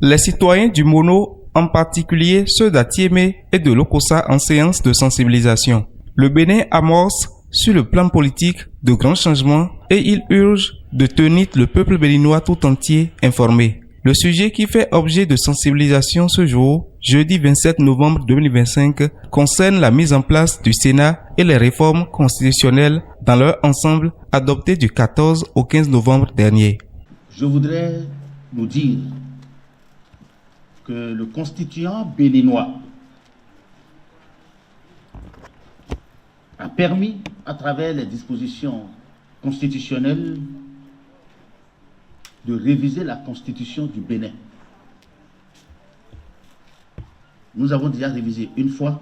Les citoyens du Mono, en particulier ceux d'Atiémé et de Lokossa en séance de sensibilisation. Le Bénin amorce sur le plan politique de grands changements et il urge de tenir le peuple béninois tout entier informé. Le sujet qui fait objet de sensibilisation ce jour, jeudi 27 novembre 2025, concerne la mise en place du Sénat et les réformes constitutionnelles dans leur ensemble adoptées du 14 au 15 novembre dernier. Je voudrais nous dire que le constituant béninois a permis, à travers les dispositions constitutionnelles, de réviser la constitution du Bénin. Nous avons déjà révisé une fois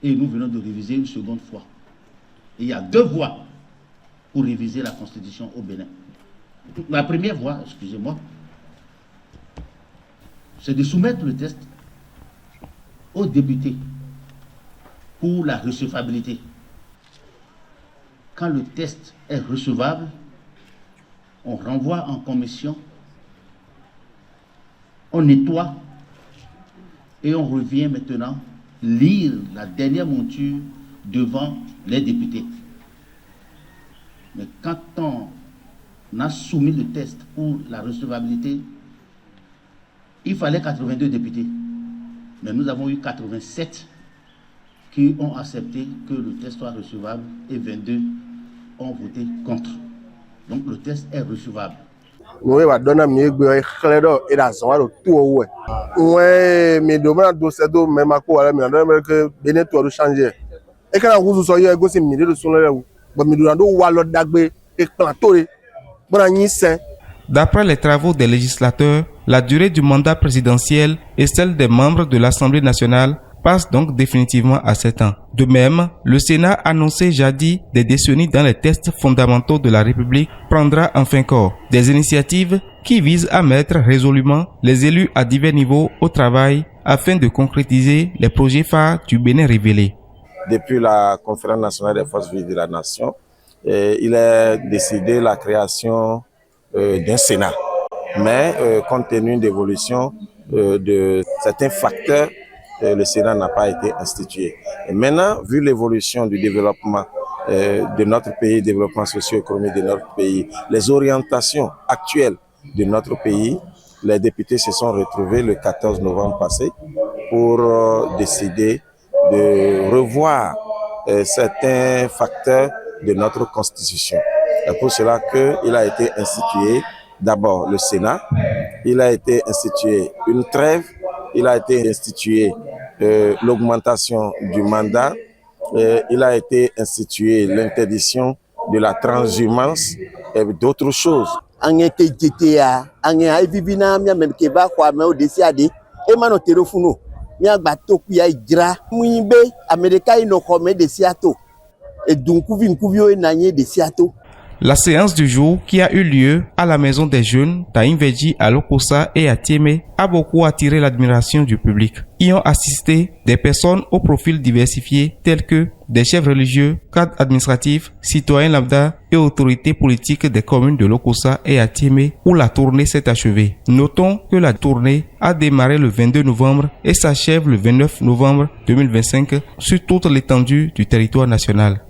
et nous venons de réviser une seconde fois. Et il y a 2 voies pour réviser la constitution au Bénin. La première voie, excusez-moi, c'est de soumettre le test aux députés pour la recevabilité. Quand le test est recevable, on renvoie en commission, on nettoie et on revient maintenant lire la dernière monture devant les députés. Mais quand on a soumis le test pour la recevabilité, il fallait 82 députés. Mais nous avons eu 87 qui ont accepté que le test soit recevable et 22 ont voté contre. Donc le test est recevable. Oui, va donner mieux que et la zone de tout ouais. Ouais, mais demain do c'est do même à quoi mais dans que Bénin tout changer. Et quand vous soyez go c'est midi de son là. Bon mais do walo dagbe et plateau. Bon ni sain. D'après les travaux des législateurs, la durée du mandat présidentiel et celle des membres de l'Assemblée nationale passe donc définitivement à 7 ans. De même, le Sénat annoncé jadis des décennies dans les textes fondamentaux de la République prendra enfin corps. Des initiatives qui visent à mettre résolument les élus à divers niveaux au travail afin de concrétiser les projets phares du Bénin révélés. Depuis la Conférence nationale des forces vives de la nation, il est décidé la création d'un Sénat. Mais compte tenu d'évolution de certains facteurs, le Sénat n'a pas été institué. Et maintenant, vu l'évolution du développement de notre pays, développement socio-économique de notre pays, les orientations actuelles de notre pays, les députés se sont retrouvés le 14 novembre passé pour décider de revoir certains facteurs de notre constitution. C'est pour cela qu'il a été institué d'abord le Sénat, il a été institué une trêve, il a été institué l'augmentation du mandat, il a été institué l'interdiction de la transhumance et d'autres choses. La séance du jour qui a eu lieu à la maison des jeunes d'Aïnvedji à Lokossa et à Tiémé a beaucoup attiré l'admiration du public. Y ont assisté des personnes au profil diversifié telles que des chefs religieux, cadres administratifs, citoyens lambda et autorités politiques des communes de Lokossa et à Tiémé où la tournée s'est achevée. Notons que la tournée a démarré le 22 novembre et s'achève le 29 novembre 2025 sur toute l'étendue du territoire national.